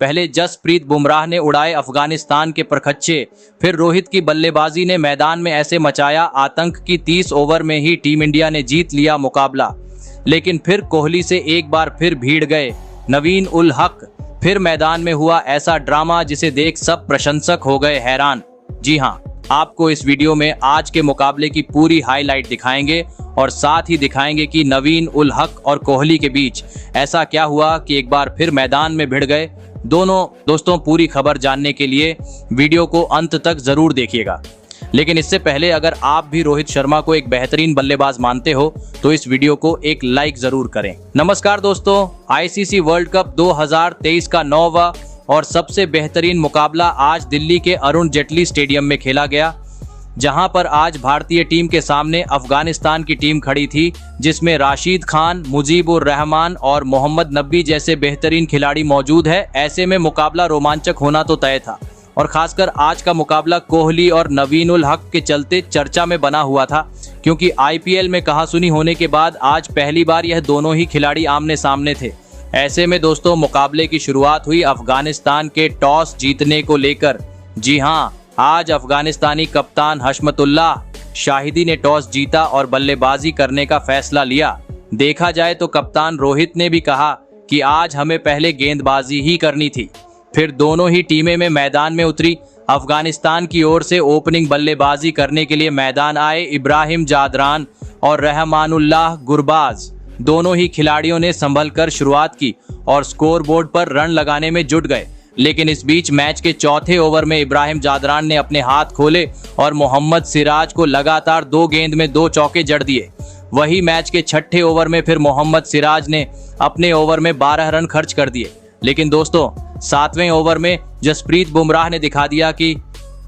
पहले जसप्रीत बुमराह ने उड़ाए अफगानिस्तान के परखच्चे, फिर रोहित की बल्लेबाजी ने मैदान में ऐसे मचाया आतंक कि 30 ओवर में ही टीम इंडिया ने जीत लिया मुकाबला। लेकिन फिर कोहली से एक बार फिर भीड़ गए नवीन उल हक। फिर मैदान में हुआ ऐसा ड्रामा जिसे देख सब प्रशंसक हो गए हैरान। जी हाँ, आपको इस वीडियो में आज के मुकाबले की पूरी हाईलाइट दिखाएंगे और साथ ही दिखाएंगे कि नवीन उल हक और कोहली के बीच ऐसा क्या हुआ कि एक बार फिर मैदान में भिड़ गए दोनों। दोस्तों, पूरी खबर जानने के लिए वीडियो को अंत तक जरूर देखिएगा। लेकिन इससे पहले अगर आप भी रोहित शर्मा को एक बेहतरीन बल्लेबाज मानते हो तो इस वीडियो को एक लाइक जरूर करें। नमस्कार दोस्तों, आईसीसी वर्ल्ड कप 2023 का 9वां और सबसे बेहतरीन मुकाबला आज दिल्ली के अरुण जेटली स्टेडियम में खेला गया, जहां पर आज भारतीय टीम के सामने अफगानिस्तान की टीम खड़ी थी, जिसमें राशिद खान, मुजीबुर रहमान और मोहम्मद नबी जैसे बेहतरीन खिलाड़ी मौजूद है। ऐसे में मुकाबला रोमांचक होना तो तय था और खासकर आज का मुकाबला कोहली और नवीन उल हक के चलते चर्चा में बना हुआ था, क्योंकि आईपीएल में कहासुनी होने के बाद आज पहली बार यह दोनों ही खिलाड़ी आमने सामने थे। ऐसे में दोस्तों, मुकाबले की शुरुआत हुई अफगानिस्तान के टॉस जीतने को लेकर। जी हां, आज अफगानिस्तानी कप्तान हशमतुल्लाह शाहिदी ने टॉस जीता और बल्लेबाजी करने का फैसला लिया। देखा जाए तो कप्तान रोहित ने भी कहा कि आज हमें पहले गेंदबाजी ही करनी थी। फिर दोनों ही टीमें में मैदान में उतरी। अफगानिस्तान की ओर से ओपनिंग बल्लेबाजी करने के लिए मैदान आए इब्राहिम जादरान और रहमानुल्लाह गुरबाज। दोनों ही खिलाड़ियों ने संभल कर शुरुआत की और स्कोरबोर्ड पर रन लगाने में जुट गए। लेकिन इस बीच मैच के चौथे ओवर में इब्राहिम जादरान ने अपने हाथ खोले और मोहम्मद सिराज को लगातार 2 गेंद में 2 चौके जड़ दिए। वही मैच के छठे ओवर में फिर मोहम्मद सिराज ने अपने ओवर में 12 रन खर्च कर दिए। लेकिन दोस्तों, 7वें ओवर में जसप्रीत बुमराह ने दिखा दिया कि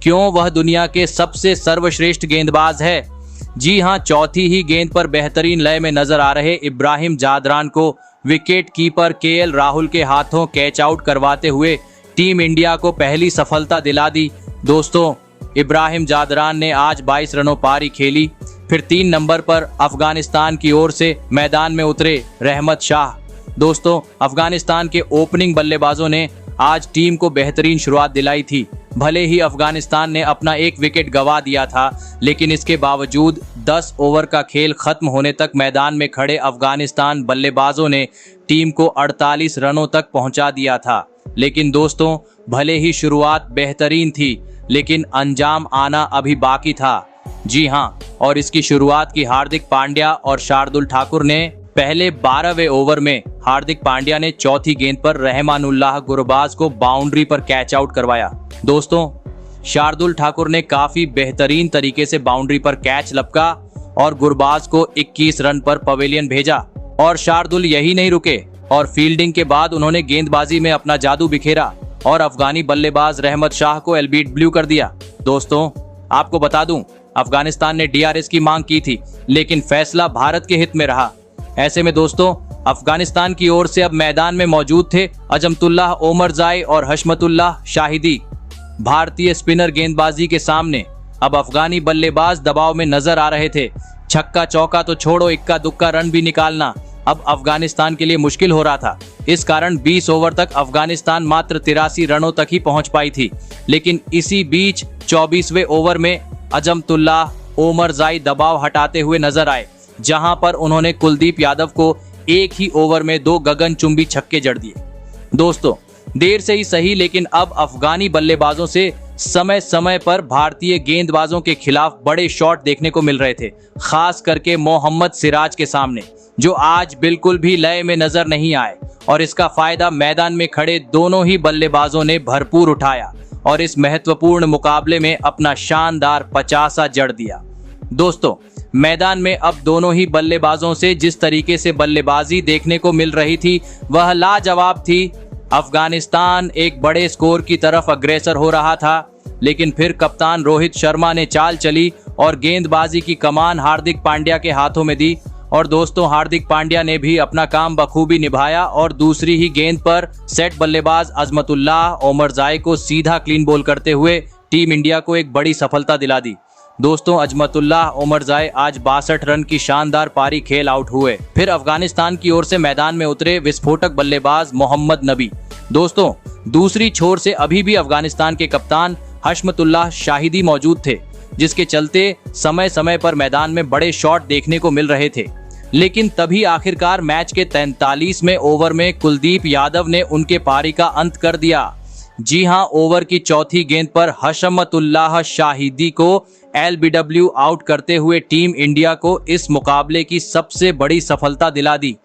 क्यों वह दुनिया के सबसे सर्वश्रेष्ठ गेंदबाज है। जी हां, चौथी ही गेंद पर बेहतरीन लय में नजर आ रहे इब्राहिम जादरान को विकेट कीपर केएल राहुल के हाथों कैच आउट करवाते हुए टीम इंडिया को पहली सफलता दिला दी। दोस्तों, इब्राहिम जादरान ने आज 22 रनों पारी खेली। फिर 3 नंबर पर अफगानिस्तान की ओर से मैदान में उतरे रहमत शाह। दोस्तों, अफगानिस्तान के ओपनिंग बल्लेबाजों ने आज टीम को बेहतरीन शुरुआत दिलाई थी। भले ही अफगानिस्तान ने अपना 1 विकेट गंवा दिया था, लेकिन इसके बावजूद 10 ओवर का खेल खत्म होने तक मैदान में खड़े अफगानिस्तान बल्लेबाजों ने टीम को 48 रनों तक पहुंचा दिया था। लेकिन दोस्तों, भले ही शुरुआत बेहतरीन थी, लेकिन अंजाम आना अभी बाकी था। जी हां, और इसकी शुरुआत की हार्दिक पांड्या और शार्दुल ठाकुर ने। पहले 12वें ओवर में हार्दिक पांड्या ने चौथी गेंद पर रहमानुल्लाह गुरबाज को बाउंड्री पर कैच आउट करवाया। दोस्तों, शार्दुल ठाकुर ने काफी बेहतरीन तरीके से बाउंड्री पर कैच लपका और गुरबाज को 21 रन पर पवेलियन भेजा। और शार्दुल यही नहीं रुके और फील्डिंग के बाद उन्होंने गेंदबाजी में अपना जादू बिखेरा और अफगानी बल्लेबाज रहमत शाह को एलबीट ब्लू कर दिया। दोस्तों, आपको बता दूं, अफगानिस्तान ने डीआरएस की मांग की थी, लेकिन फैसला भारत के हित में रहा। ऐसे में दोस्तों, अफगानिस्तान की ओर से अब मैदान में मौजूद थे अजमतुल्लाह ओमरजाई और हशमतुल्लाह शाहिदी। भारतीय स्पिनर गेंदबाजी के सामने अब अफगानी बल्लेबाज दबाव में नजर आ रहे थे। छक्का चौका तो छोड़ो, इक्का दुक्का रन भी निकालना अब अफगानिस्तान के लिए मुश्किल हो रहा था। इस कारण 20 ओवर तक अफगानिस्तान मात्र 83 रनों तक ही पहुंच पाई थी। लेकिन इसी बीच 24वें ओवर में अजमतुल्लाह ओमरजाई दबाव हटाते हुए नजर आए, जहां पर उन्होंने कुलदीप यादव को एक ही ओवर में 2 गगनचुंबी छक्के जड़ दिए। दोस्तों, देर से ही सही, लेकिन अब अफगानी बल्लेबाजों से समय समय पर भारतीय गेंदबाजों के खिलाफ बड़े शॉट देखने को मिल रहे थे, खास करके मोहम्मद सिराज के सामने, जो आज बिल्कुल भी लय में नजर नहीं आए। और इसका फायदा मैदान में खड़े दोनों ही बल्लेबाजों ने भरपूर उठाया और इस महत्वपूर्ण मुकाबले में अपना शानदार 50 जड़ दिया। दोस्तों, मैदान में अब दोनों ही बल्लेबाजों से जिस तरीके से बल्लेबाजी देखने को मिल रही थी वह लाजवाब थी। अफगानिस्तान एक बड़े स्कोर की तरफ अग्रसर हो रहा था, लेकिन फिर कप्तान रोहित शर्मा ने चाल चली और गेंदबाजी की कमान हार्दिक पांड्या के हाथों में दी। और दोस्तों, हार्दिक पांड्या ने भी अपना काम बखूबी निभाया और दूसरी ही गेंद पर सेट बल्लेबाज अजमतुल्लाह ओमरजाई को सीधा क्लीन बॉल करते हुए टीम इंडिया को एक बड़ी सफलता दिला दी। दोस्तों, अजमतुल्लाह ओमरजाई आज 62 रन की शानदार पारी खेल आउट हुए। फिर अफगानिस्तान की ओर से मैदान में उतरे विस्फोटक बल्लेबाज मोहम्मद नबी। दोस्तों, दूसरी छोर से अभी भी अफगानिस्तान के कप्तान हशमतुल्लाह शाहिदी मौजूद थे, जिसके चलते समय समय पर मैदान में बड़े शॉट देखने को मिल रहे थे। लेकिन तभी आखिरकार मैच के 43वें ओवर में कुलदीप यादव ने उनके पारी का अंत कर दिया। जी हां, ओवर की चौथी गेंद पर हशमतुल्लाह शाहिदी को LBW आउट करते हुए टीम इंडिया को इस मुकाबले की सबसे बड़ी सफलता दिला दी।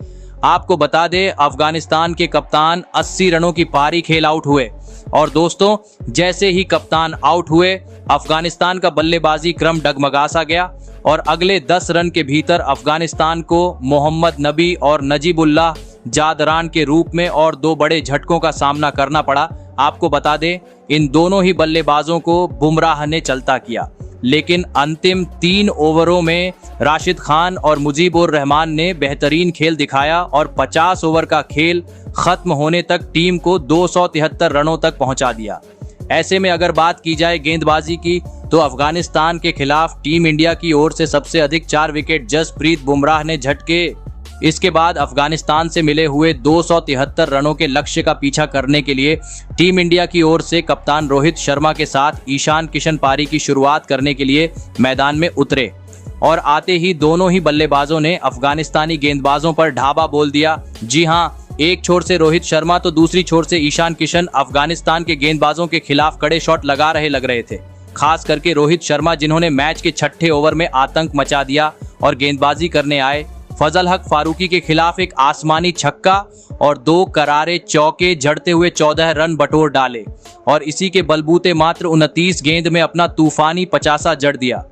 आपको बता दें, अफगानिस्तान के कप्तान 80 रनों की पारी खेल आउट हुए और दोस्तों, जैसे ही कप्तान आउट हुए, अफगानिस्तान का बल्लेबाजी क्रम डगमगा सा गया और अगले 10 रन के भीतर अफगानिस्तान को मोहम्मद नबी और नजीबुल्लाह जादरान के रूप में और 2 बड़े झटकों का सामना करना पड़ा। आपको बता दें, इन दोनों ही बल्लेबाजों को बुमराह ने चलता किया, लेकिन अंतिम 3 ओवरों में राशिद खान और मुजीबुर रहमान ने बेहतरीन खेल दिखाया और 50 ओवर का खेल खत्म होने तक टीम को 273 रनों तक पहुंचा दिया। ऐसे में अगर बात की जाए गेंदबाजी की, तो अफगानिस्तान के खिलाफ टीम इंडिया की ओर से सबसे अधिक 4 विकेट जसप्रीत बुमराह ने झटके। इसके बाद अफगानिस्तान से मिले हुए 273 रनों के लक्ष्य का पीछा करने के लिए टीम इंडिया की ओर से कप्तान रोहित शर्मा के साथ ईशान किशन पारी की शुरुआत करने के लिए मैदान में उतरे और आते ही दोनों ही बल्लेबाजों ने अफगानिस्तानी गेंदबाजों पर ढाबा बोल दिया। जी हां, एक छोर से रोहित शर्मा तो दूसरी छोर से ईशान किशन अफगानिस्तान के गेंदबाजों के खिलाफ कड़े शॉट लग रहे थे। खास करके रोहित शर्मा, जिन्होंने मैच के 6ठे ओवर में आतंक मचा दिया और गेंदबाजी करने आए। फजल हक फारूकी के खिलाफ एक आसमानी छक्का और 2 करारे चौके जड़ते हुए 14 रन बटोर डाले और इसी के बलबूते मात्र 29 गेंद में अपना तूफानी 50 जड़ दिया।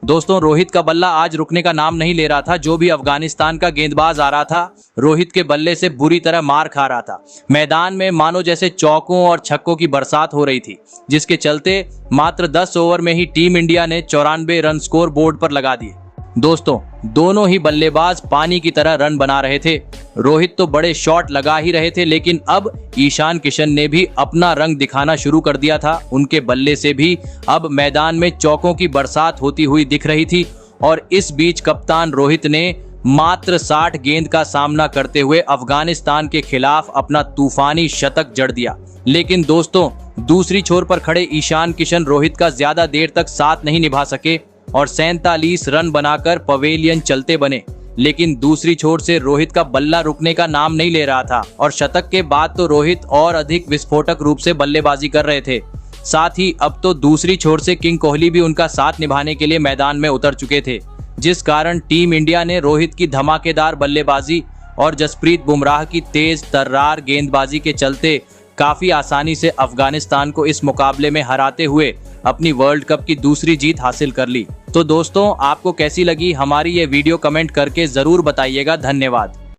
दोस्तों, रोहित का बल्ला आज रुकने का नाम नहीं ले रहा था। जो भी अफगानिस्तान का गेंदबाज आ रहा था, रोहित के बल्ले से बुरी तरह मार खा रहा था। मैदान में मानो जैसे चौकों और छक्कों की बरसात हो रही थी, जिसके चलते मात्र 10 ओवर में ही टीम इंडिया ने 94 रन स्कोर बोर्ड पर लगा दिए। दोस्तों, दोनों ही बल्लेबाज पानी की तरह रन बना रहे थे। रोहित तो बड़े शॉट लगा ही रहे थे, लेकिन अब ईशान किशन ने भी अपना रंग दिखाना शुरू कर दिया था। उनके बल्ले से भी अब मैदान में चौकों की बरसात होती हुई दिख रही थी और इस बीच कप्तान रोहित ने मात्र 60 गेंद का सामना करते हुए अफगानिस्तान के खिलाफ अपना तूफानी शतक जड़ दिया। लेकिन दोस्तों, दूसरी छोर पर खड़े ईशान किशन रोहित का ज्यादा देर तक साथ नहीं निभा सके और 47 रन बनाकर पवेलियन चलते बने। लेकिन दूसरी छोर से रोहित का बल्ला रुकने का नाम नहीं ले रहा था और शतक के बाद तो रोहित और अधिक विस्फोटक रूप से बल्लेबाजी कर रहे थे। साथ ही अब तो दूसरी छोर से किंग कोहली भी उनका साथ निभाने के लिए मैदान में उतर चुके थे, जिस कारण टीम इंडिया ने रोहित की धमाकेदार बल्लेबाजी और जसप्रीत बुमराह की तेज तर्रार गेंदबाजी के चलते काफी आसानी से अफगानिस्तान को इस मुकाबले में हराते हुए अपनी वर्ल्ड कप की दूसरी जीत हासिल कर ली। तो दोस्तों, आपको कैसी लगी हमारी ये वीडियो, कमेंट करके जरूर बताइएगा। धन्यवाद।